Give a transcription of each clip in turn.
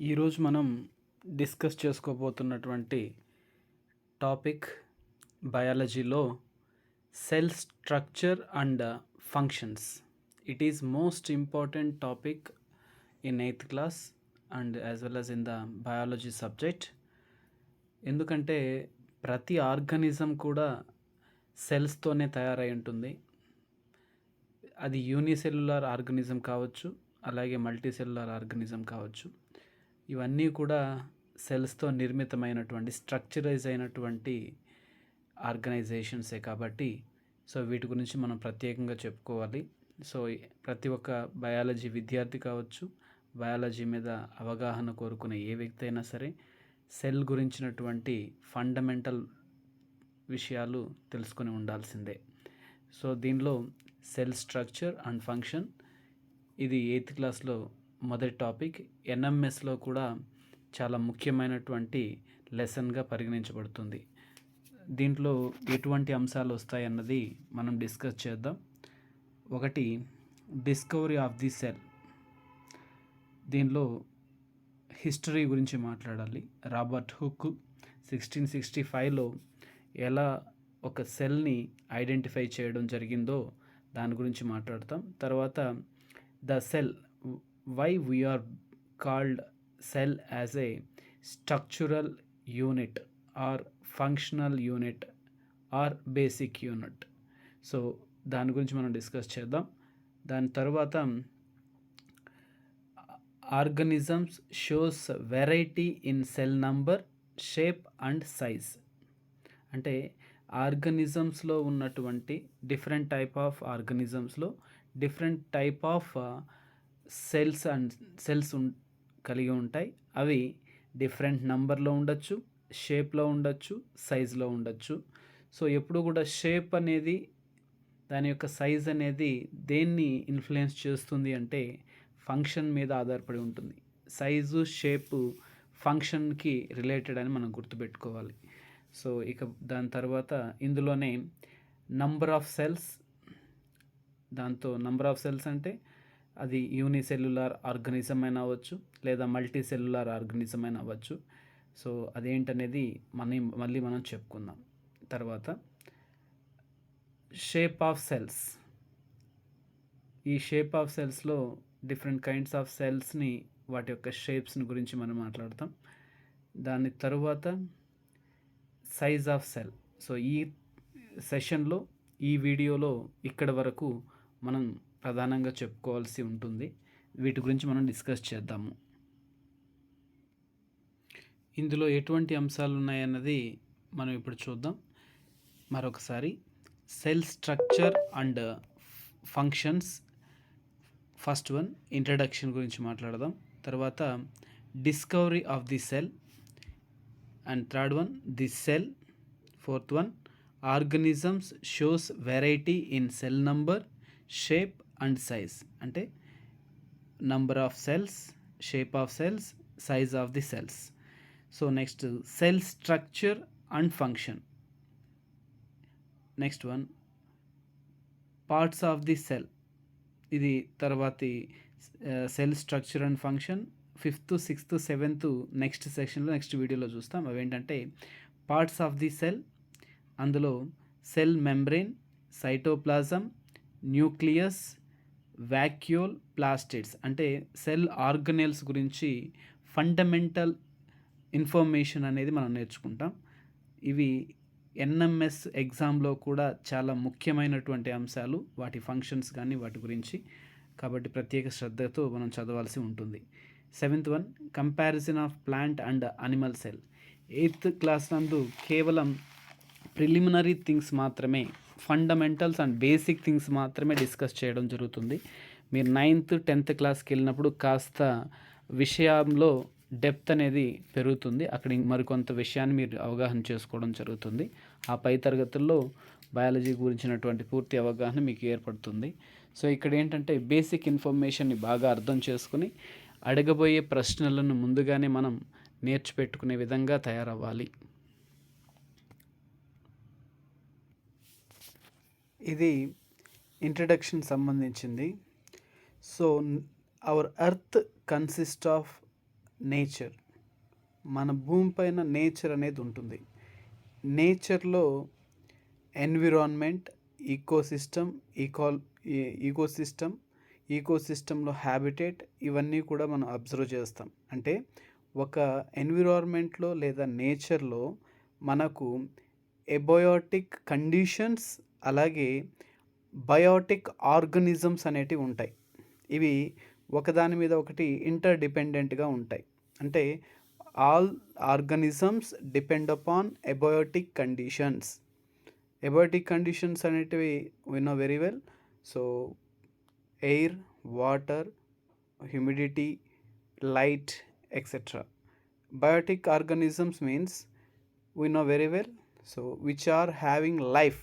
ఈరోజు మనం డిస్కస్ చేసుకోబోతున్నటువంటి టాపిక్ బయాలజీలో cell structure and functions. It is most important topic in 8th class and as well as in the biology subject. ఎందుకంటే ప్రతి organism కూడా సెల్స్తోనే తయారై ఉంటుంది. అది యూనిసెల్యులార్ ఆర్గానిజం కావచ్చు, అలాగే మల్టీసెల్యులార్ ఆర్గానిజం కావచ్చు. ఇవన్నీ కూడా సెల్స్తో నిర్మితమైనటువంటి స్ట్రక్చరైజ్ అయినటువంటి ఆర్గనైజేషన్సే కాబట్టి వీటి గురించి మనం ప్రత్యేకంగా చెప్పుకోవాలి. ప్రతి ఒక్క బయాలజీ విద్యార్థి కావచ్చు, బయాలజీ మీద అవగాహన కోరుకునే ఏ వ్యక్తి అయినా సరే సెల్ గురించినటువంటి ఫండమెంటల్ విషయాలు తెలుసుకొని ఉండాల్సిందే. దీనిలో సెల్ స్ట్రక్చర్ అండ్ ఫంక్షన్ ఇది 8th క్లాస్లో మొదటి టాపిక్. NMMSలో కూడా చాలా ముఖ్యమైనటువంటి లెసన్గా పరిగణించబడుతుంది. దీంట్లో ఎటువంటి అంశాలు వస్తాయన్నది మనం డిస్కస్ చేద్దాం. ఒకటి, డిస్కవరీ ఆఫ్ ది సెల్. దీనిలో హిస్టరీ గురించి మాట్లాడాలి. రాబర్ట్ హుక్ 1665లో ఎలా ఒక సెల్ని ఐడెంటిఫై చేయడం జరిగిందో దాని గురించి మాట్లాడతాం. తర్వాత the cell, why we are called cell as a structural unit or functional unit or basic unit. దాని గురించి మనం డిస్కస్ చేద్దాం. దాని తర్వాత organisms shows variety in cell number, shape and size. అంటే ఆర్గనిజమ్స్లో ఉన్నటువంటి డిఫరెంట్ టైప్ ఆఫ్ ఆర్గనిజమ్స్లో డిఫరెంట్ టైప్ ఆఫ్ సెల్స్ కలిగి ఉంటాయి. అవి డిఫరెంట్ నంబర్లో ఉండొచ్చు, షేప్లో ఉండొచ్చు, సైజులో ఉండొచ్చు. ఎప్పుడు కూడా షేప్ అనేది, దాని యొక్క సైజ్ అనేది దేన్ని ఇన్ఫ్లుయెన్స్ చేస్తుంది అంటే ఫంక్షన్ మీద ఆధారపడి ఉంటుంది. సైజు, షేపు ఫంక్షన్కి రిలేటెడ్ అని మనం గుర్తుపెట్టుకోవాలి. ఇక దాని తర్వాత ఇందులోనే నంబర్ ఆఫ్ సెల్స్. దాంతో నంబర్ ఆఫ్ సెల్స్ అంటే అది యూనిసెల్యులార్ ఆర్గానిజం అయినా అవ్వచ్చు, లేదా మల్టీ సెల్యులార్ ఆర్గానిజం అయినా అవ్వచ్చు. అదేంటనేది మళ్ళీ మనం చెప్పుకుందాం. తర్వాత షేప్ ఆఫ్ సెల్స్. ఈ షేప్ ఆఫ్ సెల్స్లో డిఫరెంట్ కైండ్స్ ఆఫ్ సెల్స్ని, వాటి యొక్క షేప్స్ని గురించి మనం మాట్లాడతాం. దాని తరువాత సైజ్ ఆఫ్ సెల్. ఈ సెషన్లో, ఈ వీడియోలో ఇక్కడి వరకు మనం ప్రధానంగా చెప్పుకోవాల్సి ఉంటుంది. వీటి గురించి మనం డిస్కస్ చేద్దాము. ఇందులో ఎటువంటి అంశాలు ఉన్నాయన్నది మనం ఇప్పుడు చూద్దాం. మరొకసారి cell structure and functions. First one introduction గురించి మాట్లాడదాం. తర్వాత discovery of the cell, and third one the cell. Fourth one organisms shows variety in cell number, shape and size. అంటే number of cells, shape of cells, size of the cells. Next cell structure and function. Next one parts of the cell. ఇది తర్వాతి cell structure and function 5th, 6th, 7th next సెక్షన్లో, next వీడియోలో చూస్తాం. అవేంటంటే parts of the cell. అందులో cell membrane, cytoplasm, nucleus, vacuole, plastids. అంటే cell organelles గురించి fundamental information అనేది మనం నేర్చుకుంటాం. ఇవి NMS ఎగ్జామ్లో కూడా చాలా ముఖ్యమైనటువంటి అంశాలు, వాటి ఫంక్షన్స్ కానీ వాటి గురించి. కాబట్టి ప్రత్యేక శ్రద్ధతో మనం చదవాల్సి ఉంటుంది. 7th one comparison of plant and animal cell. 8th class నందు కేవలం ప్రిలిమినరీ థింగ్స్ మాత్రమే, ఫండమెంటల్స్ అండ్ బేసిక్ థింగ్స్ మాత్రమే డిస్కస్ చేయడం జరుగుతుంది. మీరు 9th, 10th క్లాస్కి వెళ్ళినప్పుడు కాస్త విషయంలో డెప్త్ అనేది పెరుగుతుంది. అక్కడ మరికొంత విషయాన్ని మీరు అవగాహన చేసుకోవడం జరుగుతుంది. ఆ పై తరగతుల్లో బయాలజీ గురించినటువంటి పూర్తి అవగాహన మీకు ఏర్పడుతుంది. ఇక్కడ ఏంటంటే బేసిక్ ఇన్ఫర్మేషన్ని బాగా అర్థం చేసుకుని అడగబోయే ప్రశ్నలను ముందుగానే మనం నేర్చిపెట్టుకునే విధంగా తయారవ్వాలి. ఇది ఇంట్రడక్షన్ సంబంధించింది. Hour earth consist of nature. మన భూమి పైన నేచర్ అనేది ఉంటుంది. నేచర్లో ఎన్విరాన్మెంట్, ఈకోసిస్టమ్, ఈకాల్ ఈకోసిస్టమ్, ఈకోసిస్టంలో హ్యాబిటేట్, ఇవన్నీ కూడా మనం అబ్జర్వ్ చేస్తాం. అంటే ఒక ఎన్విరాన్మెంట్లో లేదా నేచర్లో మనకు ఎబయోటిక్ కండిషన్స్, అలాగే బయోటిక్ ఆర్గనిజమ్స్ అనేటివి ఉంటాయి. ఇవి ఒకదాని మీద ఒకటి ఇంటర్ డిపెండెంట్గా ఉంటాయి. అంటే all organisms depend upon abiotic conditions. Abiotic conditions అనేటివి we know very well. So air, water, humidity, light, etc. Biotic organisms means we know very well. So which are having life,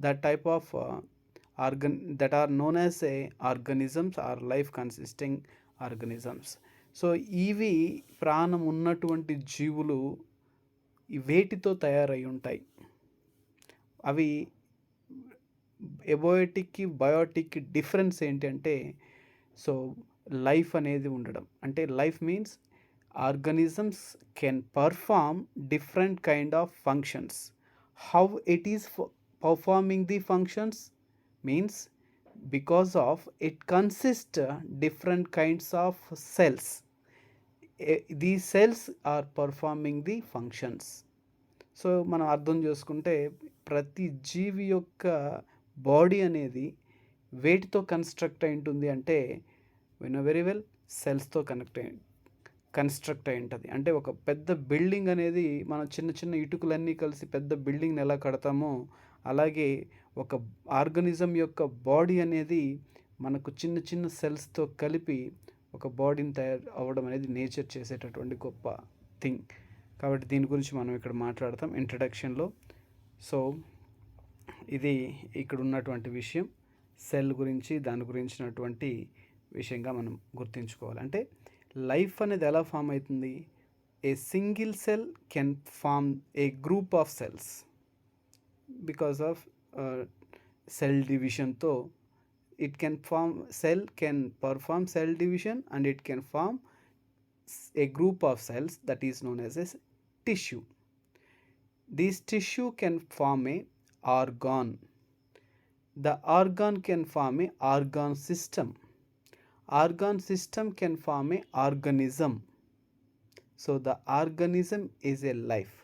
that type of organ that are known as a organisms or life consisting organisms. So ఇవి ప్రాణం ఉన్నటువంటి జీవులు ఈ వేటితో తయారై ఉంటాయి. అవి ఎబయోటిక్కి బయోటిక్కి difference ఏంటంటే, so life అనేది ఉండడం. అంటే life means organisms can perform different kind of functions. How it is performing the functions means because of it consists different kinds of cells. These cells are performing the functions. So మనం అర్థం చేసుకుంటే ప్రతి జీవి యొక్క body అనేది వేటితో construct అయి ఉంటుంది అంటే, we know very well, సెల్స్తో కన్స్ట్రక్ట్ అయి ఉంటుంది. అంటే ఒక పెద్ద బిల్డింగ్ అనేది మనం చిన్న చిన్న ఇటుకలన్నీ కలిసి పెద్ద బిల్డింగ్ని ఎలా కడతామో, అలాగే ఒక ఆర్గనిజం యొక్క బాడీ అనేది మనకు చిన్న చిన్న సెల్స్తో కలిపి ఒక బాడీని తయారు అవ్వడం అనేది నేచర్ చేసేటటువంటి గొప్ప థింగ్. కాబట్టి దీని గురించి మనం ఇక్కడ మాట్లాడతాం ఇంట్రడక్షన్లో. సో ఇది ఇక్కడ ఉన్నటువంటి విషయం, సెల్ గురించి, దాని గురించినటువంటి విషయంగా మనం గుర్తుంచుకోవాలి. అంటే లైఫ్ అనేది ఎలా ఫామ్ అవుతుంది? A single cell can form a group of cells because of cell డివిజన్తో it can form cell can perform cell division and it can form a group of cells that is known as a tissue. This tissue can form a organ. The organ can form a organ system. Organ system can form a organism. So the organism is a life.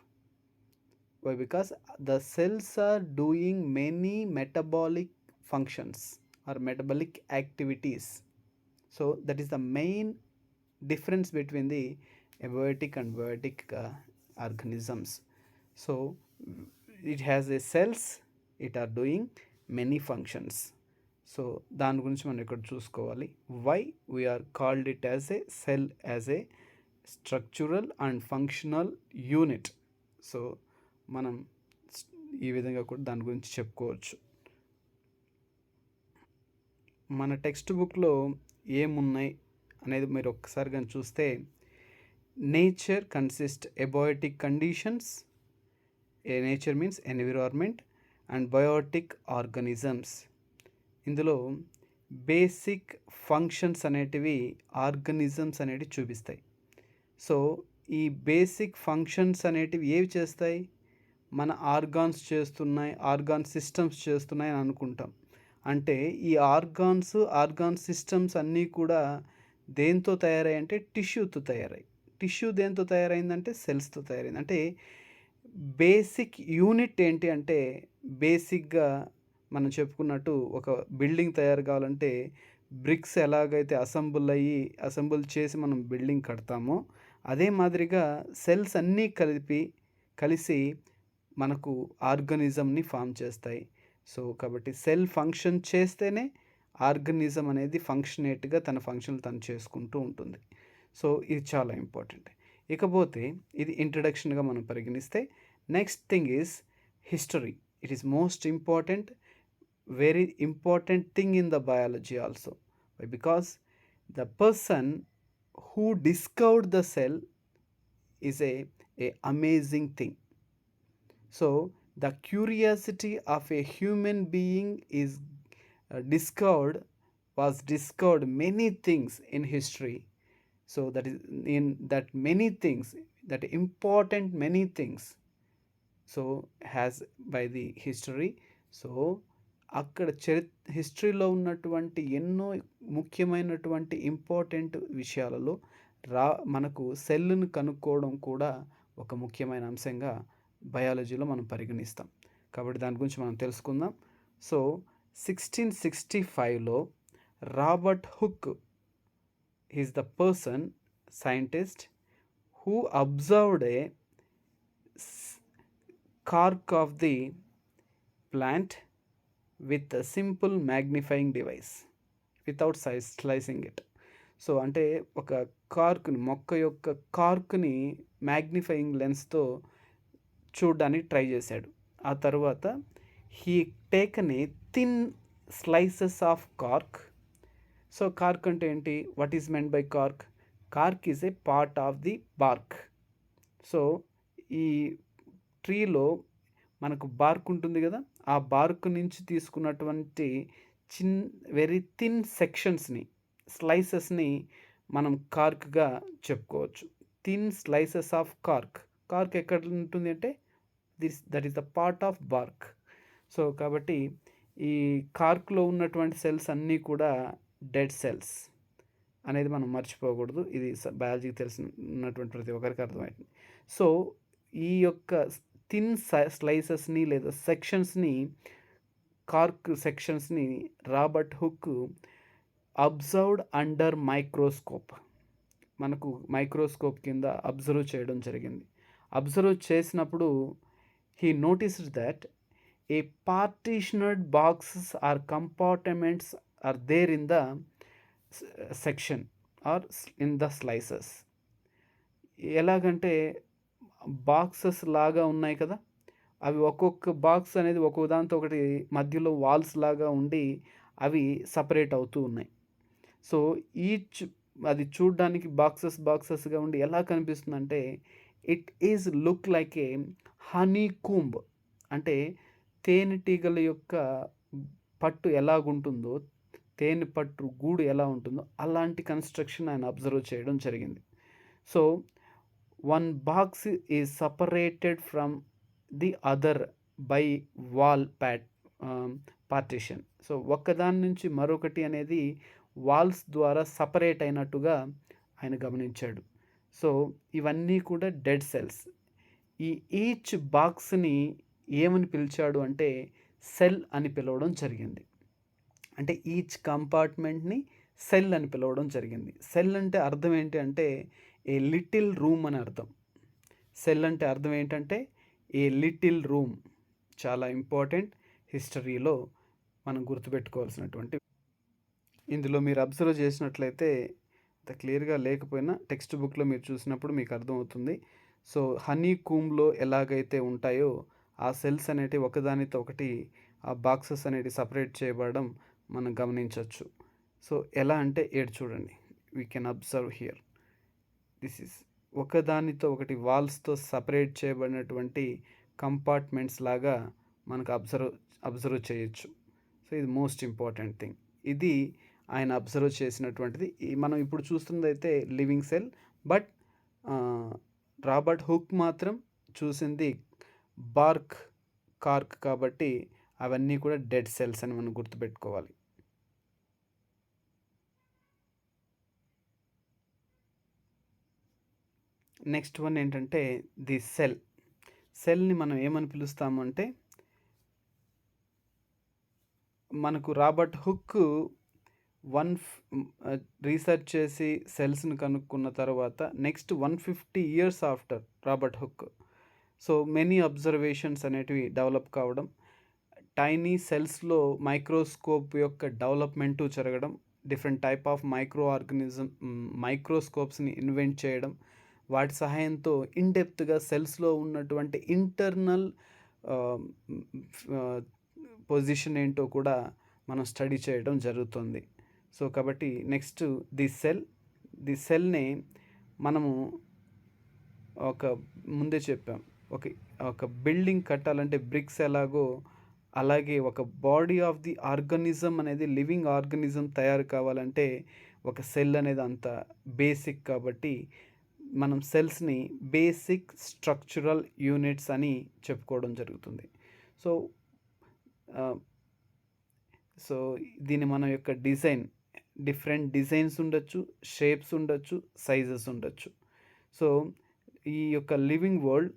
Why? Because the cells are doing many metabolic functions or metabolic activities. So that is the main difference between the abiotic and biotic organisms. So it has a cells, it are doing many functions. So దాని గురించి మనం ఇక్కడ చూసుకోవాలి. Why we are called it as a cell, as a structural and functional unit. So మనం ఈ విధంగా కూడా దాని గురించి చెప్పుకోవచ్చు. మన టెక్స్ట్ బుక్లో ఏమున్నాయి అనేది మీరు ఒక్కసారి కానీ చూస్తే, nature consist abiotic conditions, a nature means environment, and biotic organisms. ఇందులో బేసిక్ ఫంక్షన్స్ అనేటివి ఆర్గనిజమ్స్ అనేటివి చూపిస్తాయి. సో ఈ బేసిక్ ఫంక్షన్స్ అనేటివి ఏవి చేస్తాయి? మన ఆర్గాన్స్ చేస్తున్నాయి, ఆర్గాన్ సిస్టమ్స్ చేస్తున్నాయి అని అనుకుంటాం. అంటే ఈ ఆర్గాన్ సిస్టమ్స్ అన్నీ కూడా దేంతో తయారయ్యాయి అంటే టిష్యూతో తయారయ్యాయి. టిష్యూ దేంతో తయారైందంటే సెల్స్తో తయారైంది. అంటే బేసిక్ యూనిట్ ఏంటి అంటే, బేసిక్గా మనం చెప్పుకున్నట్టు ఒక బిల్డింగ్ తయారు కావాలంటే బ్రిక్స్ ఎలాగైతే అసెంబుల్ చేసి మనం బిల్డింగ్ కడతామో, అదే మాదిరిగా సెల్స్ అన్నీ కలిసి మనకు ఆర్గనిజంని ఫామ్ చేస్తాయి. సో కాబట్టి సెల్ ఫంక్షన్ చేస్తేనే ఆర్గనిజం అనేది ఫంక్షనేట్గా తన ఫంక్షన్ తను చేసుకుంటూ ఉంటుంది. సో ఇది చాలా ఇంపార్టెంట్. ఇకపోతే ఇది ఇంట్రడక్షన్గా మనం పరిగణిస్తే, next thing is history. It is most important, very important thing in the biology also. Because the person who discovered the cell is a amazing thing. So the curiosity of a human being is was discovered many things in history. So that is in that many things, that important many things so has by the history. So అక్కడ హిస్టరీలో ఉన్నటువంటి ఎన్నో ముఖ్యమైనటువంటి important విషయాలలో రా మనకు సెల్లును కనుక్కోవడం కూడా ఒక ముఖ్యమైన అంశంగా బయాలజీలో మనం పరిగణిస్తాం. కాబట్టి దాని గురించి మనం తెలుసుకుందాం. సో 1665లో Robert Hooke is the person scientist who observed a cork of the plant with a simple magnifying device without slicing it. So అంటే ఒక కార్క్ని, మొక్క యొక్క కార్క్ని మ్యాగ్నిఫైయింగ్ లెన్స్తో చూడడానికి ట్రై చేశాడు. ఆ తర్వాత he taken a thin slices of cork. So cork అంటే ఏంటి? What is meant by cork? Cork is a part of the BARC. So ఈ ట్రీలో మనకు బార్క్ ఉంటుంది కదా, ఆ బార్క్ నుంచి తీసుకున్నటువంటి వెరీ థిన్ సెక్షన్స్ని, స్లైసెస్ని మనం కార్క్గా చెప్పుకోవచ్చు. Thin slices of cork. Cork ఎక్కడ ఉంటుంది అంటే that is the part of BARC. So కాబట్టి ఈ కార్క్లో ఉన్నటువంటి సెల్స్ అన్నీ కూడా డెడ్ సెల్స్ అనేది మనం మర్చిపోకూడదు. ఇది బయాలజీకి తెలిసినటువంటి ప్రతి ఒక్కరికి అర్థమవుతుంది. సో ఈ యొక్క థిన్ స్లైసెస్ని లేదా సెక్షన్స్ని, కార్క్ సెక్షన్స్ని Robert Hooke observed under microscope, మనకు మైక్రోస్కోప్ కింద అబ్జర్వ్ చేయడం జరిగింది. అబ్జర్వ్ చేసినప్పుడు he noticed that a partitioned boxes are compartments are there in the section or in the slices. ఎలాగంటే బాక్సెస్ లాగా ఉన్నాయి కదా, అవి ఒక్కొక్క బాక్స్ అనేది ఒక్కొక్క దాంతో ఒకటి మధ్యలో వాల్స్ లాగా ఉండి అవి సపరేట్ అవుతూ ఉన్నాయి. సో ఈచ్ అది చూడ్డానికి బాక్సెస్గా ఉండి ఎలా కనిపిస్తుందంటే it is look like a honeycomb. అంటే తేనెటీగల యొక్క పట్టు ఎలాగుంటుందో, తేనె పట్టు గూడు ఎలా ఉంటుందో అలాంటి కన్స్ట్రక్షన్ ఆయన అబ్జర్వ్ చేయడం జరిగింది. So one box is separated from the other by wall partition. So ఒక్కదాని నుంచి మరొకటి అనేది వాల్స్ ద్వారా సపరేట్ అయినట్టుగా ఆయన గమనించాడు. సో ఇవన్నీ కూడా డెడ్ సెల్స్. ఈ ఈచ్ బాక్స్ని ఏమని పిలిచాడు అంటే సెల్ అని పిలవడం జరిగింది. అంటే ఈచ్ కంపార్ట్మెంట్ని సెల్ అని పిలవడం జరిగింది. సెల్ అంటే అర్థం ఏంటి అంటే ఏ లిటిల్ రూమ్ అని అర్థం. సెల్ అంటే అర్థం ఏంటంటే ఏ లిటిల్ రూమ్. చాలా ఇంపార్టెంట్, హిస్టరీలో మనం గుర్తుపెట్టుకోవాల్సినటువంటి. ఇందులో మీరు అబ్జర్వ్ చేసినట్లయితే అంత క్లియర్గా లేకపోయినా టెక్స్ట్ బుక్లో మీరు చూసినప్పుడు మీకు అర్థమవుతుంది. సో హనీ కూమ్లో ఎలాగైతే ఉంటాయో ఆ సెల్స్ అనేటివి ఒకదానితో ఒకటి, ఆ బాక్సెస్ అనేటివి సపరేట్ చేయబడడం మనం గమనించవచ్చు. సో ఎలా అంటే ఏడు చూడండి, we can observe here. This is ఒకదానితో ఒకటి వాల్స్తో సపరేట్ చేయబడినటువంటి కంపార్ట్మెంట్స్ లాగా మనకు అబ్జర్వ్ చేయొచ్చు. సో ఇది మోస్ట్ ఇంపార్టెంట్ థింగ్. ఇది ఆయన అబ్జర్వ్ చేసినటువంటిది. మనం ఇప్పుడు చూస్తుంది అయితే living cell, but Robert hook మాత్రం చూసింది కార్క్ కాబట్టి అవన్నీ కూడా డెడ్ సెల్స్ అని మనం గుర్తుపెట్టుకోవాలి. నెక్స్ట్ వన్ ఏంటంటే ది సెల్ని మనం ఏమని పిలుస్తాము అంటే, మనకు రాబర్ట్ హుక్ రీసెర్చ్ చేసి సెల్స్ని కనుక్కున్న తర్వాత next 150 years after Robert hook, so many observations అనేటివి డెవలప్ కావడం, టైనీ సెల్స్లో మైక్రోస్కోప్ యొక్క డెవలప్మెంటు జరగడం, డిఫరెంట్ టైప్ ఆఫ్ మైక్రోస్కోప్స్ని ఇన్వెంట్ చేయడం, వాటి సహాయంతో ఇన్డెప్త్గా సెల్స్లో ఉన్నటువంటి ఇంటర్నల్ పొజిషన్ ఏంటో కూడా మనం స్టడీ చేయడం జరుగుతుంది. సో కాబట్టి నెక్స్ట్ ది సెల్ని మనము ముందే చెప్పాం, ఒక బిల్డింగ్ కట్టాలంటే బ్రిక్స్ ఎలాగో అలాగే ఒక బాడీ ఆఫ్ ది ఆర్గానిజం అనేది, లివింగ్ ఆర్గానిజం తయారు కావాలంటే ఒక సెల్ అనేది అంత బేసిక్ కాబట్టి మనం సెల్స్ని బేసిక్ స్ట్రక్చరల్ యూనిట్స్ అని చెప్పుకోవడం జరుగుతుంది. సో సో దీని మన యొక్క డిఫరెంట్ డిజైన్స్ ఉండొచ్చు, షేప్స్ ఉండొచ్చు, సైజెస్ ఉండొచ్చు. సో ఈ యొక్క లివింగ్ వరల్డ్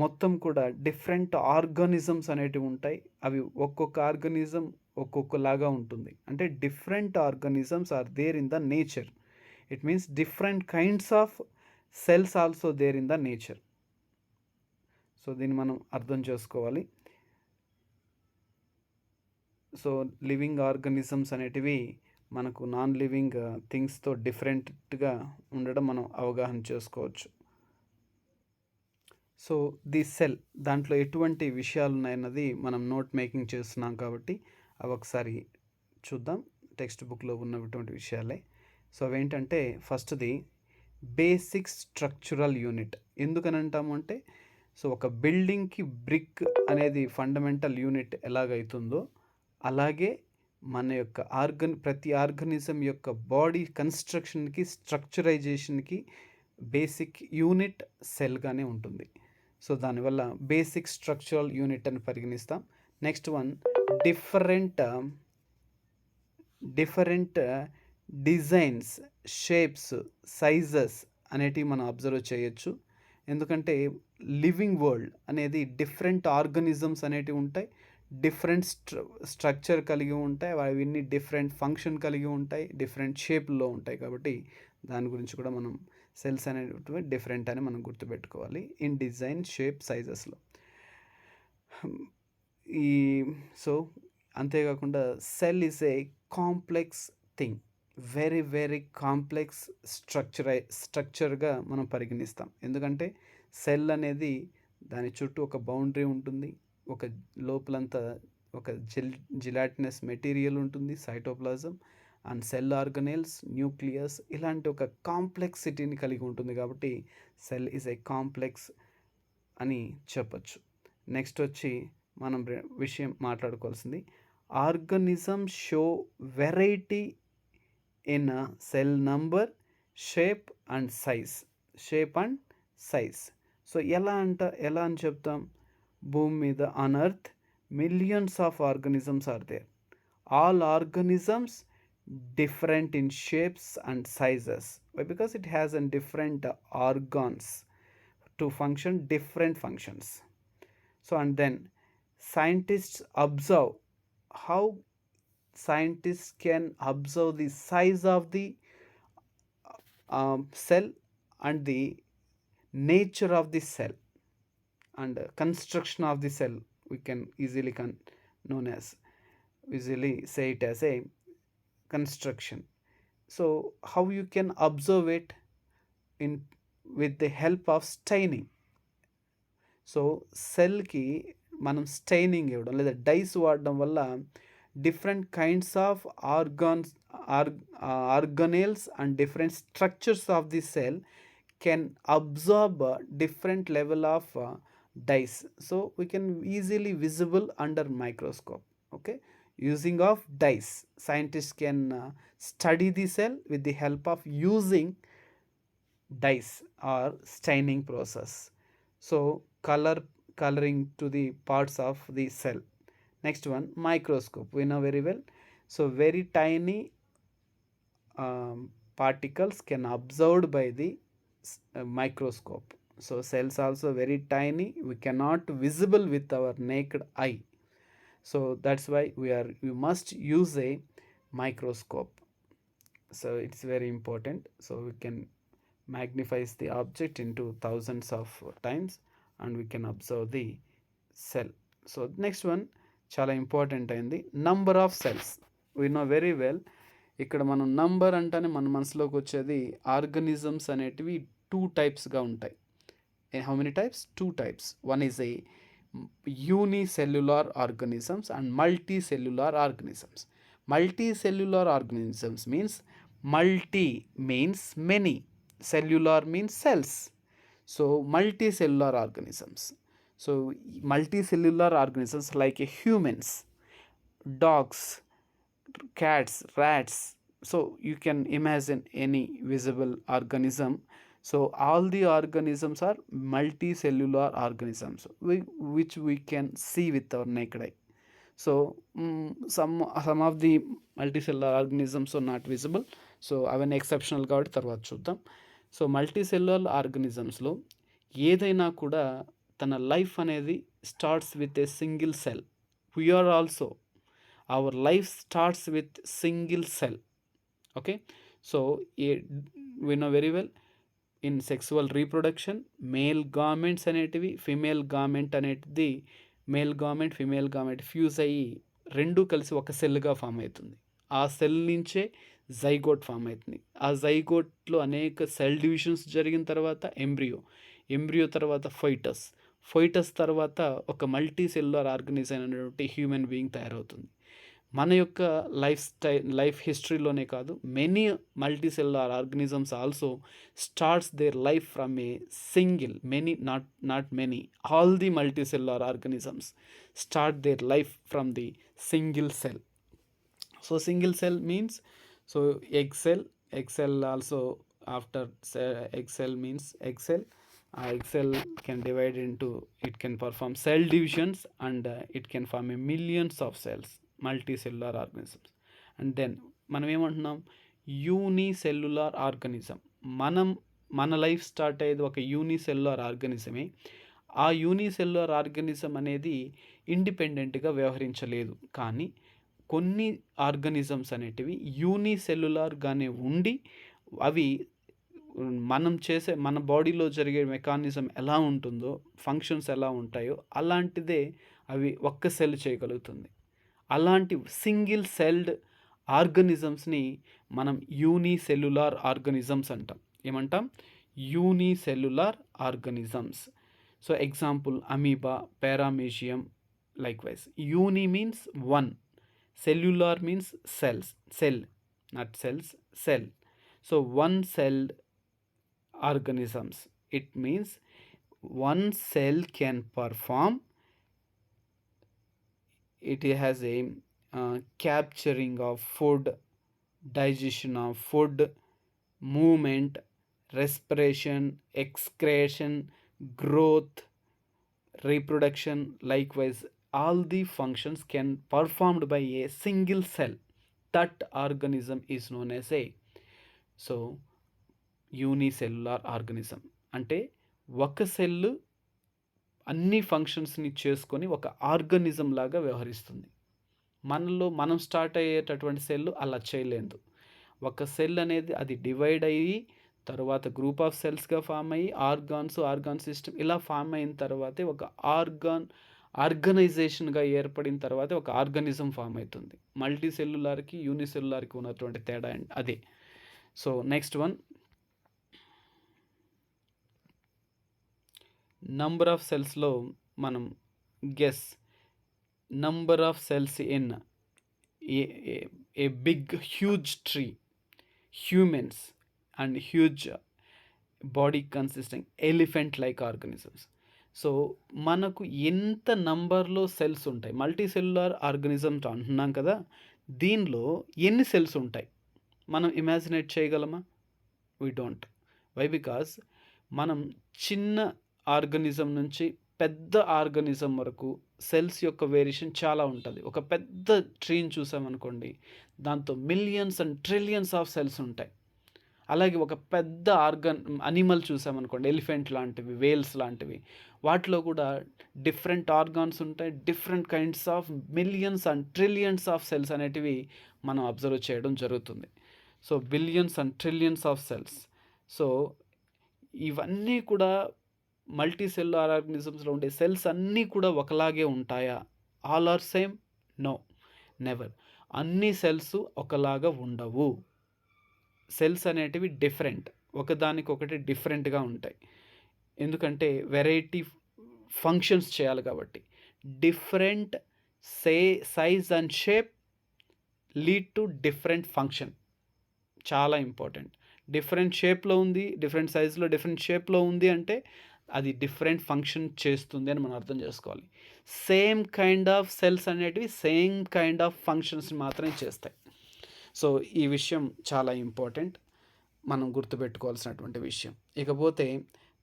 మొత్తం కూడా డిఫరెంట్ ఆర్గానిజమ్స్ అనేటివి ఉంటాయి. అవి ఒక్కొక్క ఆర్గానిజం ఒక్కొక్కలాగా ఉంటుంది. అంటే different organisms are there in the nature. It means different kinds of cells also there in the nature. So దీన్ని మనం అర్థం చేసుకోవాలి. సో లివింగ్ ఆర్గానిజమ్స్ అనేటివి మనకు నాన్ లివింగ్ థింగ్స్తో డిఫరెంట్గా ఉండడం మనం అవగాహన చేసుకోవచ్చు. సో ది సెల్ దాంట్లో ఎటువంటి విషయాలు ఉన్నాయన్నది మనం నోట్ మేకింగ్ చేస్తున్నాం కాబట్టి అవి ఒకసారి చూద్దాం. టెక్స్ట్ బుక్లో ఉన్నటువంటి విషయాలే. సో అవేంటంటే ఫస్ట్ది బేసిక్ స్ట్రక్చరల్ యూనిట్. ఎందుకని అంటాము అంటే, సో ఒక బిల్డింగ్కి బ్రిక్ అనేది ఫండమెంటల్ యూనిట్ ఎలాగైతుందో అలాగే మన యొక్క ప్రతి ఆర్గనిజం యొక్క బాడీ కన్స్ట్రక్షన్కి స్ట్రక్చరైజేషన్కి బేసిక్ యూనిట్ సెల్గానే ఉంటుంది. సో దానివల్ల బేసిక్ స్ట్రక్చరల్ యూనిట్ అని పరిగణిస్తాం. Next one different designs, shapes, sizes అనేటివి మనం అబ్జర్వ్ చేయొచ్చు. ఎందుకంటే లివింగ్ వరల్డ్ అనేది డిఫరెంట్ ఆర్గనిజమ్స్ అనేటివి ఉంటాయి, డిఫరెంట్ స్ట్రక్చర్ కలిగి ఉంటాయి, అవన్నీ డిఫరెంట్ ఫంక్షన్ కలిగి ఉంటాయి, డిఫరెంట్ షేప్లో ఉంటాయి. కాబట్టి దాని గురించి కూడా మనం సెల్స్ అనేటివి డిఫరెంట్ అని మనం గుర్తుపెట్టుకోవాలి ఇన్ డిజైన్, షేప్, సైజెస్లో. సో అంతేకాకుండా cell is a complex thing, very complex స్ట్రక్చర్గా మనం పరిగణిస్తాం. ఎందుకంటే సెల్ అనేది దాని చుట్టూ ఒక బౌండరీ ఉంటుంది, ఒక లోపలంతా ఒక జిలాటినస్ మెటీరియల్ ఉంటుంది, cytoplasm and cell organelles, nucleus, ఇలాంటి ఒక కాంప్లెక్సిటీని కలిగి ఉంటుంది. కాబట్టి సెల్ ఈజ్ ఏ కాంప్లెక్స్ అని చెప్పచ్చు. నెక్స్ట్ వచ్చి మనం విషయం మాట్లాడుకోవాల్సింది organism show variety in cell number, shape and size. So ఎలా అని చెప్తాం? భూమి మీద on earth millions of organisms are there. All organisms different in shapes and sizes. Why? Because it has a different organs to function different functions. So and then scientists observe how scientists can observe the size of the cell and the nature of the cell and construction of the cell. We can easily say it as a construction. So how you can observe it with the help of staining. So సెల్కి మనం staining ఇవ్వడం లేదా dyes వాడడం వల్ల different kinds of organelles and different structures of the cell can absorb different level of dyes. So we can easily visible under microscope. Okay, using of dyes, scientists can study the cell with the help of using dyes or staining process. So coloring to the parts of the cell. Next one, microscope. We know very well. So very tiny particles can observed by the microscope. So cells also very tiny, we cannot visible with our naked eye. So that's why we must use a microscope. So it's very important. So we can magnify the object into thousands of times and we can observe the cell. So next one చాలా important అయింది, number of cells. We know very well, ఇక్కడ మనం number అంటేనే మన మనసులోకి వచ్చేది organisms అనేటివి 2 టైప్స్గా ఉంటాయి. How many types? 2 types. One is a unicellular organisms and multicellular organisms. Multicellular organisms means multi means many, cellular means cells. So multicellular organisms. So multicellular organisms like humans, dogs, cats, rats, So you can imagine any visible organism. So all the organisms are multicellular organisms, which we can see with our naked eye. So some of the multicellular organisms are not visible. So అవన్నీ exceptional కాబట్టి తర్వాత చూద్దాం. So multicellular ఆర్గనిజమ్స్లో ఏదైనా కూడా తన life అనేది starts with a single cell. We are also our life starts with single cell. Okay, so we know very well in sexual reproduction male gametes అనేటివి female gamete అనేది male gamete female gamete fuse అయ్యి రెండు కలిసి ఒక సెల్గా form అవుతుంది. ఆ cell నుంచే zygote form అవుతుంది. ఆ జైగోట్లో అనేక సెల్ డివిజన్స్ జరిగిన తర్వాత ఎంబ్రియో తర్వాత ఫైటస్ తర్వాత ఒక మల్టీ సెల్యులర్ ఆర్గనిజం అనేటువంటి హ్యూమన్ బీయింగ్ తయారవుతుంది. మన యొక్క లైఫ్ హిస్టరీలోనే కాదు, many multicellular organisms also starts their life from a single not many all the multicellular organisms start their life from the single cell. So single cell means so egg cell also after egg cell means egg cell. Egg cell can divide into, it can perform cell divisions and it can form a millions of cells, multicellular organisms. And then మనం ఏమంటున్నాం, unicellular organism. మన life start అయ్యేది ఒక unicellular ఆర్గనిజమే. ఆ unicellular organism అనేది ఇండిపెండెంట్గా వ్యవహరించలేదు, కానీ కొన్ని ఆర్గనిజమ్స్ అనేటివి యూనిసెల్యులార్గానే ఉండి అవి మన బాడీలో జరిగే మెకానిజం ఎలా ఉంటుందో, ఫంక్షన్స్ ఎలా ఉంటాయో అలాంటిదే అవి ఒక్క సెల్ చేయగలుగుతుంది. అలాంటి సింగిల్ సెల్డ్ ఆర్గనిజమ్స్ని మనం యూనిసెల్యులార్ ఆర్గనిజమ్స్ అంటాం. ఏమంటాం? Unicellular organisms. So example amoeba, paramecium. Likewise uni means one, cellular means cell, not cells, cell. So one celled organisms, it means one cell can perform, it has a capturing of food, digestion of food, movement, respiration, excretion, growth, reproduction. Likewise all the functions can performed by a single cell. That organism is known as a unicellular organism. అంటే ఒక cell అన్ని ఫంక్షన్స్ని చేసుకొని ఒక organism లాగా వ్యవహరిస్తుంది. మనం start అయ్యేటటువంటి cell అలా చేయలేదు. ఒక సెల్ అనేది అది డివైడ్ అయ్యి తర్వాత గ్రూప్ ఆఫ్ సెల్స్గా ఫామ్ అయ్యి ఆర్గాన్ సిస్టమ్ ఇలా ఫామ్ అయిన తర్వాతే ఒక ఆర్గనైజేషన్గా ఏర్పడిన తర్వాత ఒక ఆర్గనిజం ఫామ్ అవుతుంది. మల్టీసెల్యులార్కి యూనిసెల్యులార్కి ఉన్నటువంటి తేడా అదే. So next one, number of సెల్స్లో మనం guess number of cells in a big huge tree, humans and huge body consisting elephant like organisms. So మనకు ఎంత నంబర్లో సెల్స్ ఉంటాయి, మల్టీసెల్యులార్ ఆర్గనిజమ్స్ అంటున్నాం కదా, దీనిలో ఎన్ని సెల్స్ ఉంటాయి మనం ఇమాజినేట్ చేయగలమా? We don't. వై? బికాజ్ మనం చిన్న ఆర్గనిజం నుంచి పెద్ద ఆర్గనిజం వరకు సెల్స్ యొక్క వేరియేషన్ చాలా ఉంటుంది. ఒక పెద్ద ట్రీని చూసామనుకోండి, దాంతో millions and trillions of cells ఉంటాయి. అలాగే ఒక పెద్ద అనిమల్ చూసామనుకోండి, ఎలిఫెంట్ లాంటివి, వేల్స్ లాంటివి, వాటిలో కూడా డిఫరెంట్ ఆర్గాన్స్ ఉంటాయి, different kinds of millions and trillions of cells అనేటివి మనం అబ్జర్వ్ చేయడం జరుగుతుంది. So billions and trillions of cells. So ఇవన్నీ కూడా మల్టీసెల్యులార్ ఆర్గనిజమ్స్లో ఉండే సెల్స్ అన్నీ కూడా ఒకలాగే ఉంటాయా? All are same? No, never. అన్ని సెల్స్ ఒకలాగా ఉండవు. సెల్స్ అనేటివి డిఫరెంట్, ఒకదానికొకటి డిఫరెంట్గా ఉంటాయి. ఎందుకంటే వెరైటీ ఫంక్షన్స్ చేయాలి కాబట్టి. Different size and shape lead to different function. చాలా ఇంపార్టెంట్. డిఫరెంట్ షేప్లో ఉంది, డిఫరెంట్ సైజులో డిఫరెంట్ షేప్లో ఉంది అంటే అది డిఫరెంట్ ఫంక్షన్ చేస్తుంది అని మనం అర్థం చేసుకోవాలి. సేమ్ కైండ్ ఆఫ్ సెల్స్ అనేటివి సేమ్ కైండ్ ఆఫ్ ఫంక్షన్స్ మాత్రమే చేస్తాయి. సో ఈ విషయం చాలా ఇంపార్టెంట్, మనం గుర్తుపెట్టుకోవాల్సినటువంటి విషయం. ఇకపోతే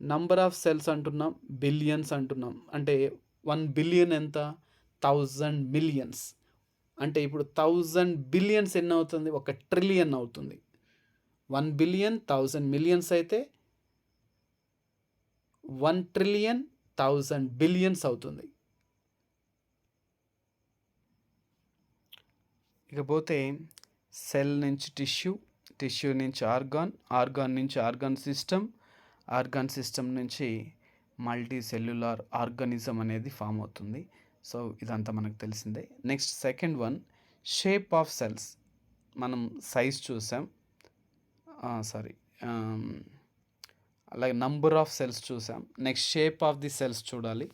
నంబర్ ఆఫ్ సెల్స్ అంటున్నాం, బిలియన్స్ అంటున్నాం. అంటే 1 బిలియన్ ఎంత? 1000 మిలియన్స్. అంటే ఇప్పుడు 1000 బిలియన్స్ ఎన్ని అవుతుంది? 1 ట్రిలియన్ అవుతుంది. 1 బిలియన్ 1000 మిలియన్స్ అయితే 1 ట్రిలియన్ 1000 బిలియన్స్ అవుతుంది. ఇకపోతే సెల్ నుంచి టిష్యూ, టిష్యూ నుంచి ఆర్గాన్, ఆర్గాన్ నుంచి ఆర్గాన్ సిస్టమ్, ఆర్గాన్ సిస్టమ్ నుంచి మల్టీ సెల్యులార్ ఆర్గానిజం అనేది ఫామ్ అవుతుంది. సో ఇదంతా మనకు తెలిసిందే. Next second one, shape of cells. మనం సైజ్ చూసాం, సారీ అలాగే నంబర్ ఆఫ్ సెల్స్ చూసాం. Next shape of the cells చూడాలి.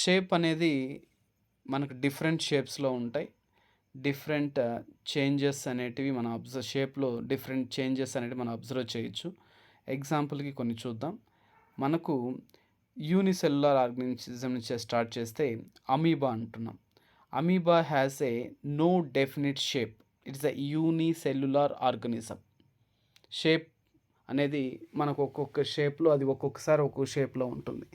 షేప్ అనేది మనకు డిఫరెంట్ షేప్స్లో ఉంటాయి. డిఫరెంట్ చేంజెస్ అనేటివి మనం షేప్లో డిఫరెంట్ చేంజెస్ అనేటివి మనం అబ్జర్వ్ చేయొచ్చు. ఎగ్జాంపుల్కి కొన్ని చూద్దాం. మనకు యూనిసెల్యులర్ ఆర్గానిజం నుంచి స్టార్ట్ చేస్తే అమీబా అంటున్నాం. Amoeba has a no definite shape, it's a unicellular organism. Shape అనేది మనకు ఒక్కొక్క షేప్లో, అది ఒక్కొక్కసారి ఒక్కొక్క షేప్లో ఉంటుంది.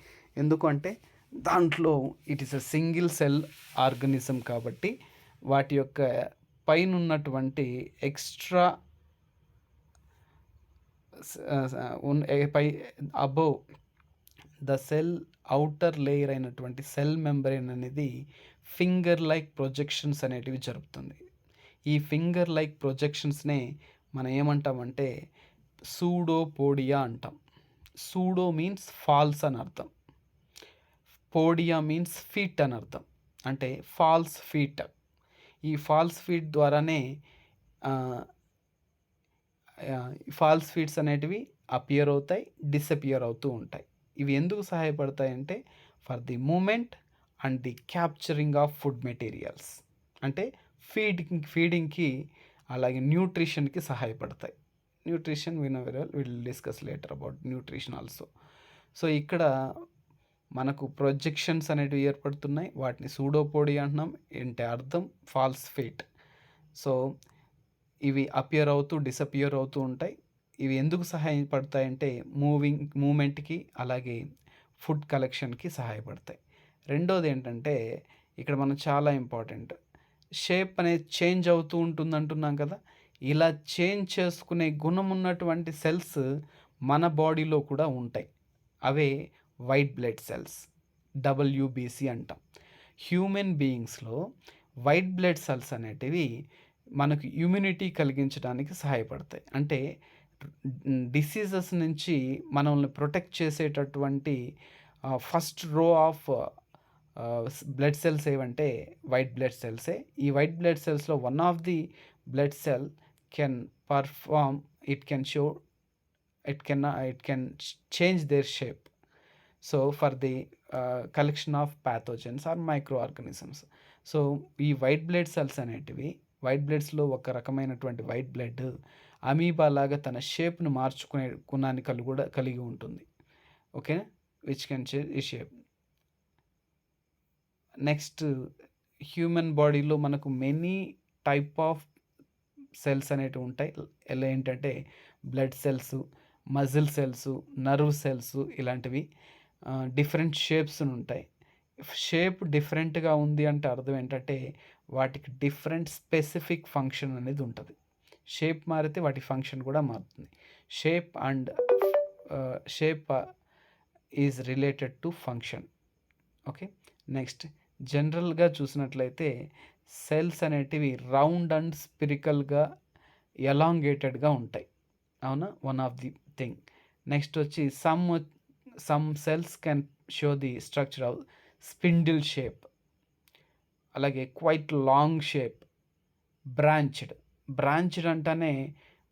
ఎందుకంటే దాంట్లో it is a single cell organism కాబట్టి వాటి యొక్క పైన ఉన్నటువంటి ఎక్స్ట్రా పై above the cell outer layer అయినటువంటి సెల్ మెంబ్రేన్ అనేది ఫింగర్ లైక్ ప్రొజెక్షన్స్ అనేటివి జరుపుతుంది. ఈ ఫింగర్ లైక్ ప్రొజెక్షన్స్నే మనం ఏమంటామంటే సూడోపోడియా అంటాం. సూడో మీన్స్ ఫాల్స్ అని అర్థం, పోడియా మీన్స్ ఫీట్ అని అర్థం, అంటే ఫాల్స్ ఫీట్. ఈ ఫాల్స్ ఫీట్ ద్వారానే ఫాల్స్ ఫీట్స్ అనేటివి అపియర్ అవుతాయి, డిసపియర్ అవుతూ ఉంటాయి. ఇవి ఎందుకు సహాయపడతాయంటే for the movement and the capturing of food materials, అంటే ఫీడింగ్కి అలాగే న్యూట్రిషన్కి సహాయపడతాయి. Nutrition will discuss later about nutrition also. So ఇక్కడ మనకు ప్రొజెక్షన్స్ అనేటివి ఏర్పడుతున్నాయి, వాటిని సూడోపోడియా అంటున్నాం. అంటే అర్థం ఫాల్స్ ఫీట్. సో ఇవి అపియర్ అవుతూ డిసపియర్ అవుతూ ఉంటాయి. ఇవి ఎందుకు సహాయపడతాయంటే మూమెంట్కి అలాగే ఫుడ్ కలెక్షన్కి సహాయపడతాయి. రెండోది ఏంటంటే ఇక్కడ మనం చాలా ఇంపార్టెంట్, షేప్ అనేది చేంజ్ అవుతూ ఉంటుంది అంటున్నాం కదా. ఇలా చేంజ్ చేసుకునే గుణం ఉన్నటువంటి సెల్స్ మన బాడీలో కూడా ఉంటాయి. అవే వైట్ బ్లడ్ సెల్స్, WBC అంటాం. హ్యూమన్ బీయింగ్స్లో వైట్ బ్లడ్ సెల్స్ అనేటివి మనకు ఇమ్యూనిటీ కలిగించడానికి సహాయపడతాయి. అంటే డిసీజెస్ నుంచి మనల్ని ప్రొటెక్ట్ చేసేటటువంటి first row of blood cells ఏవంటే వైట్ బ్లడ్ సెల్సే. ఈ వైట్ బ్లడ్ సెల్స్లో one of the blood cell can perform, it can change their shape. So for the collection of pathogens or micro organisms. So ఈ white blood cells అనేటివి, white బ్లడ్స్లో ఒక రకమైనటువంటి white blood amoeba లాగా తన షేప్ను మార్చుకునే గుణాన్ని కలిగి ఉంటుంది. ఓకే, విచ్ కెన్ చేంజ్ ఈ షేప్. నెక్స్ట్ హ్యూమన్ బాడీలో మనకు మెనీ టైప్ ఆఫ్ సెల్స్ అనేటివి ఉంటాయి. ఎలా ఏంటంటే blood cells, muscle cells, nerve cells, ఇలాంటివి డిఫరెంట్ షేప్స్ ఉంటాయి. షేప్ డిఫరెంట్గా ఉంది అంటే అర్థం ఏంటంటే వాటికి డిఫరెంట్ స్పెసిఫిక్ ఫంక్షన్ అనేది ఉంటుంది. షేప్ మారితే వాటి ఫంక్షన్ కూడా మారుతుంది. Shape is related to function. Okay, next జనరల్గా చూసినట్లయితే సెల్స్ అనేటివి రౌండ్ అండ్ స్పిరికల్గా ఎలాంగేటెడ్గా ఉంటాయి. అవునా, one of the thing. Next వచ్చి some cells can show the structure of spindle shape, అలాగే క్వైట్ లాంగ్ షేప్, బ్రాంచ్డ్ అంటేనే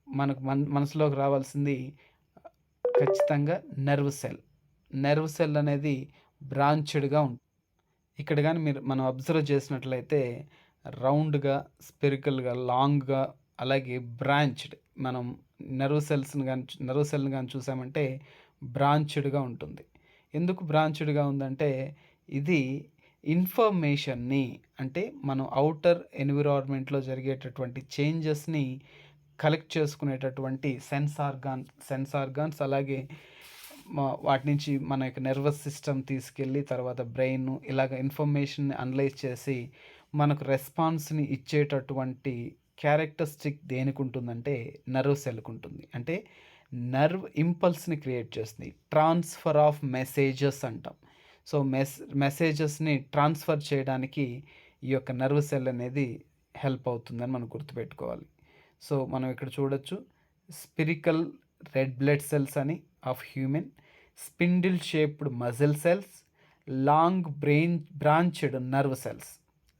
మనకు మనసులోకి రావాల్సింది ఖచ్చితంగా నెర్వ్ సెల్ అనేది బ్రాంచ్డ్గా ఉంటుంది. ఇక్కడ కానీ మనం అబ్జర్వ్ చేసినట్లయితే రౌండ్గా, స్పెరికల్గా, లాంగ్గా, అలాగే బ్రాంచ్డ్. మనం నెర్వ్ సెల్ని కానీ చూసామంటే బ్రాంచ్డ్గా ఉంటుంది. ఎందుకు బ్రాంచ్డ్గా ఉందంటే ఇది ఇన్ఫర్మేషన్ని అంటే మనం ఔటర్ ఎన్విరాన్మెంట్లో జరిగేటటువంటి చేంజెస్ని కలెక్ట్ చేసుకునేటటువంటి సెన్స్ ఆర్గాన్స్ అలాగే వాటి నుంచి మన యొక్క నర్వస్ సిస్టమ్ తీసుకెళ్ళి తర్వాత బ్రెయిన్ ఇలాగ ఇన్ఫర్మేషన్ అనలైజ్ చేసి మనకు రెస్పాన్స్ని ఇచ్చేటటువంటి క్యారెక్టరిస్టిక్ దేనికి ఉంటుందంటే నర్వ్ సెల్కి ఉంటుంది. అంటే నర్వ్ ఇంపల్స్ని క్రియేట్ చేస్తుంది. ట్రాన్స్ఫర్ ఆఫ్ మెసేజెస్ అంటాం. సో మెసేజెస్ని ట్రాన్స్ఫర్ చేయడానికి ఈ యొక్క నర్వ్ సెల్ అనేది హెల్ప్ అవుతుందని మనం గుర్తుపెట్టుకోవాలి. సో మనం ఇక్కడ చూడొచ్చు స్పిరికల్ రెడ్ బ్లడ్ సెల్స్ అని of human, spindle shaped muscle cells, long branched nerve cells.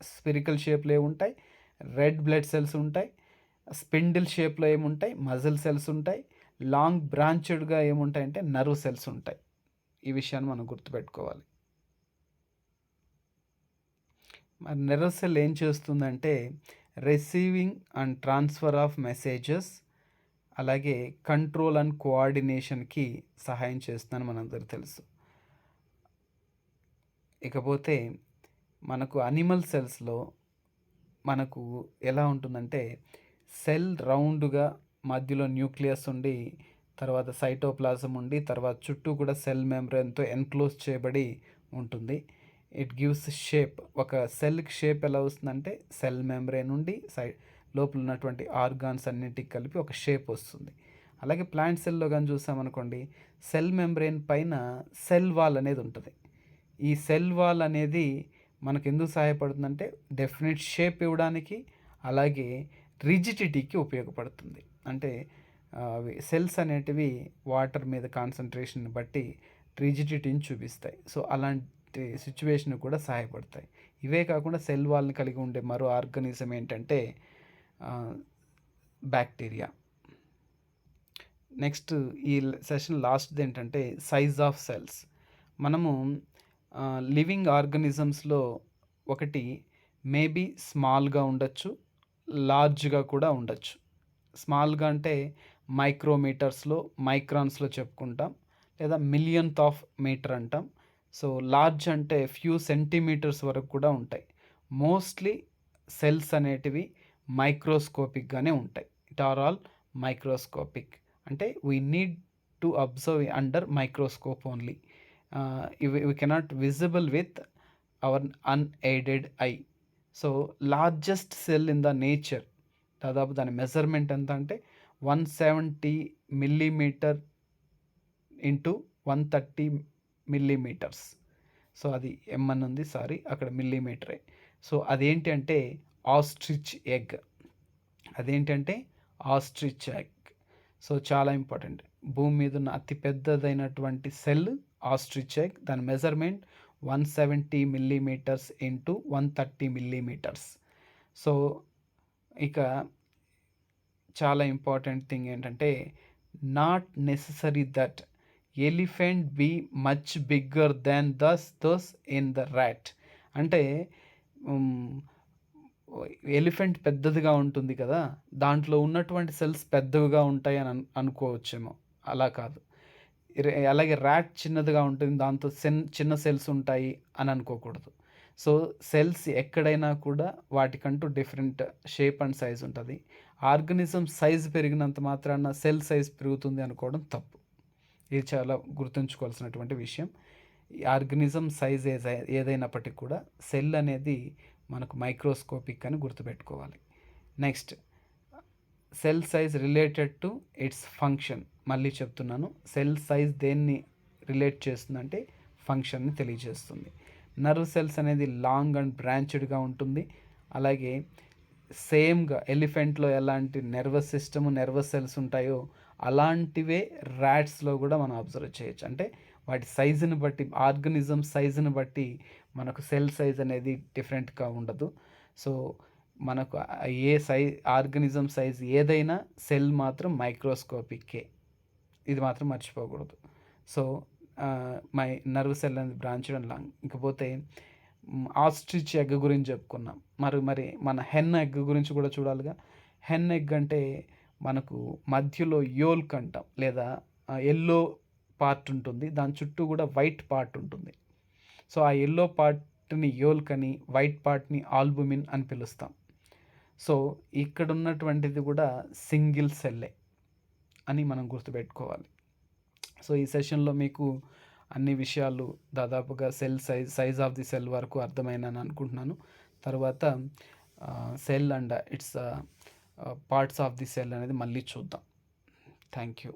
Spherical షేప్లో ఏముంటాయి? రెడ్ బ్లడ్ సెల్స్ ఉంటాయి. స్పిండిల్ షేప్లో ఏముంటాయి? మజిల్ సెల్స్ ఉంటాయి. లాంగ్ బ్రాంచ్డ్గా ఏముంటాయంటే నర్వ్ సెల్స్ ఉంటాయి. ఈ విషయాన్ని మనం గుర్తుపెట్టుకోవాలి. మరి నర్వ్ సెల్ ఏం చేస్తుందంటే receiving and transfer of messages అలాగే కంట్రోల్ అండ్ కోఆర్డినేషన్కి సహాయం చేస్తుందని మనందరికీ తెలుసు. ఇకపోతే మనకు అనిమల్ సెల్స్లో మనకు ఎలా ఉంటుందంటే సెల్ రౌండ్గా మధ్యలో న్యూక్లియస్ ఉండి తర్వాత సైటోప్లాజం ఉండి తర్వాత చుట్టూ కూడా సెల్ మెంబ్రేన్తో ఎన్క్లోజ్ చేయబడి ఉంటుంది. It gives shape. ఒక సెల్కి షేప్ ఎలా వస్తుందంటే సెల్ మెంబ్రేన్ నుండి లోపల ఉన్నటువంటి ఆర్గాన్స్ అన్నిటికి కలిపి ఒక షేప్ వస్తుంది. అలాగే ప్లాంట్ సెల్లో కానీ చూసామనుకోండి సెల్ మెంబ్రేన్ పైన సెల్ వాల్ అనేది ఉంటుంది. ఈ సెల్ వాల్ అనేది మనకు ఎందుకు సహాయపడుతుందంటే డెఫినెట్ షేప్ ఇవ్వడానికి అలాగే రిజిడిటీకి ఉపయోగపడుతుంది. అంటే సెల్స్ అనేటివి వాటర్ మీద కాన్సన్ట్రేషన్ బట్టి రిజిడిటీని చూపిస్తాయి. సో అలాంటి సిచ్యువేషన్ కూడా సహాయపడతాయి. ఇవే కాకుండా సెల్ వాల్ని కలిగి ఉండే మరో ఆర్గానిజం ఏంటంటే బ్యాక్టీరియా. నెక్స్ట్ ఈ సెషన్ లాస్ట్ది ఏంటంటే సైజ్ ఆఫ్ సెల్స్. మనము లివింగ్ ఆర్గానిజమ్స్లో ఒకటి మేబీ స్మాల్గా ఉండొచ్చు, లార్జ్గా కూడా ఉండొచ్చు. స్మాల్గా అంటే మైక్రోమీటర్స్లో మైక్రాన్స్లో చెప్పుకుంటాం, లేదా మిలియన్త్ ఆఫ్ మీటర్ అంటాం. సో లార్జ్ అంటే ఫ్యూ సెంటీమీటర్స్ వరకు కూడా ఉంటాయి. మోస్ట్లీ సెల్స్ అనేటివి మైక్రోస్కోపిక్గానే ఉంటాయి. It are all microscopic. అంటే we need to observe under microscope only. we cannot visible with our unaided eye. So largest cell in the nature దాదాపు దాని మెజర్మెంట్ ఎంత అంటే 170 మిల్లీమీటర్ ఇంటూ 130 మిల్లీమీటర్స్. సో అది M N ఉంది, సారీ అక్కడ మిల్లీమీటరే. So అదేంటి అంటే ఆస్ట్రిచ్ ఎగ్. అదేంటంటే ఆస్ట్రిచ్ ఎగ్. సో చాలా ఇంపార్టెంట్. భూమి మీద ఉన్న అతి పెద్దదైనటువంటి సెల్ ఆస్ట్రిచ్ ఎగ్. దాని measurement 170 millimetres into 130 millimetres. So ఇక చాలా ఇంపార్టెంట్ థింగ్ ఏంటంటే not necessary that elephant be much bigger than those in the rat. అంటే ఎలిఫెంట్ పెద్దదిగా ఉంటుంది కదా, దాంట్లో ఉన్నటువంటి సెల్స్ పెద్దవిగా ఉంటాయి అని అనుకోవచ్చేమో. అలా కాదు. అలాగే ర్యాట్ చిన్నదిగా ఉంటుంది, దాంతో చిన్న సెల్స్ ఉంటాయి అని అనుకోకూడదు. సో సెల్స్ ఎక్కడైనా కూడా వాటికంటూ డిఫరెంట్ షేప్ అండ్ సైజ్ ఉంటుంది. ఆర్గనిజం సైజ్ పెరిగినంత మాత్రాన సెల్ సైజ్ పెరుగుతుంది అనుకోవడం తప్పు. ఇది చాలా గుర్తుంచుకోవాల్సినటువంటి విషయం. ఈ ఆర్గనిజం సైజ్ ఏదైనప్పటికీ కూడా సెల్ అనేది మనకు మైక్రోస్కోపిక్ అని గుర్తుపెట్టుకోవాలి. Next cell size related to it's function. మళ్ళీ చెప్తున్నాను, సెల్ సైజ్ దేన్ని రిలేట్ చేస్తుందంటే ఫంక్షన్ని తెలియజేస్తుంది. నర్వ్ సెల్స్ అనేది లాంగ్ అండ్ బ్రాంచ్డ్గా ఉంటుంది. అలాగే సేమ్గా ఎలిఫెంట్లో ఎలాంటి నర్వస్ సిస్టమ్ నర్వస్ సెల్స్ ఉంటాయో అలాంటివే ర్యాట్స్లో కూడా మనం అబ్జర్వ్ చేయొచ్చు. అంటే వాటి సైజుని బట్టి ఆర్గనిజం సైజుని బట్టి మనకు సెల్ సైజ్ అనేది డిఫరెంట్గా ఉండదు. సో మనకు ఏ ఆర్గనిజం సైజ్ ఏదైనా సెల్ మాత్రం మైక్రోస్కోపిక్కే. ఇది మాత్రం మర్చిపోకూడదు. సో నర్వ్ సెల్ అనేది బ్రాంచ్ అండ్ లాంగ్. ఇకపోతే ఆస్ట్రిచ్ ఎగ్ గురించి చెప్పుకున్నాం. మరి మన హెన్ ఎగ్ గురించి కూడా చూడాలిగా. హెన్ ఎగ్ అంటే మనకు మధ్యలో యోల్క్ అంటాం, లేదా ఎల్లో పార్ట్ ఉంటుంది, దాని చుట్టూ కూడా వైట్ పార్ట్ ఉంటుంది. సో ఆ ఎల్లో పార్ట్ పార్ట్ని యోల్క్ అని, వైట్ పార్ట్ని ఆల్బుమిన్ అని పిలుస్తాం. సో ఇక్కడ ఉన్నటువంటిది కూడా సింగిల్ సెల్లే అని మనం గుర్తుపెట్టుకోవాలి. సో ఈ సెషన్లో మీకు అన్ని విషయాలు దాదాపుగా సైజ్ ఆఫ్ ది సెల్ వరకు అర్థమైనని అనుకుంటున్నాను. తర్వాత cell and it's parts of the cell అనేది మళ్ళీ చూద్దాం. Thank you.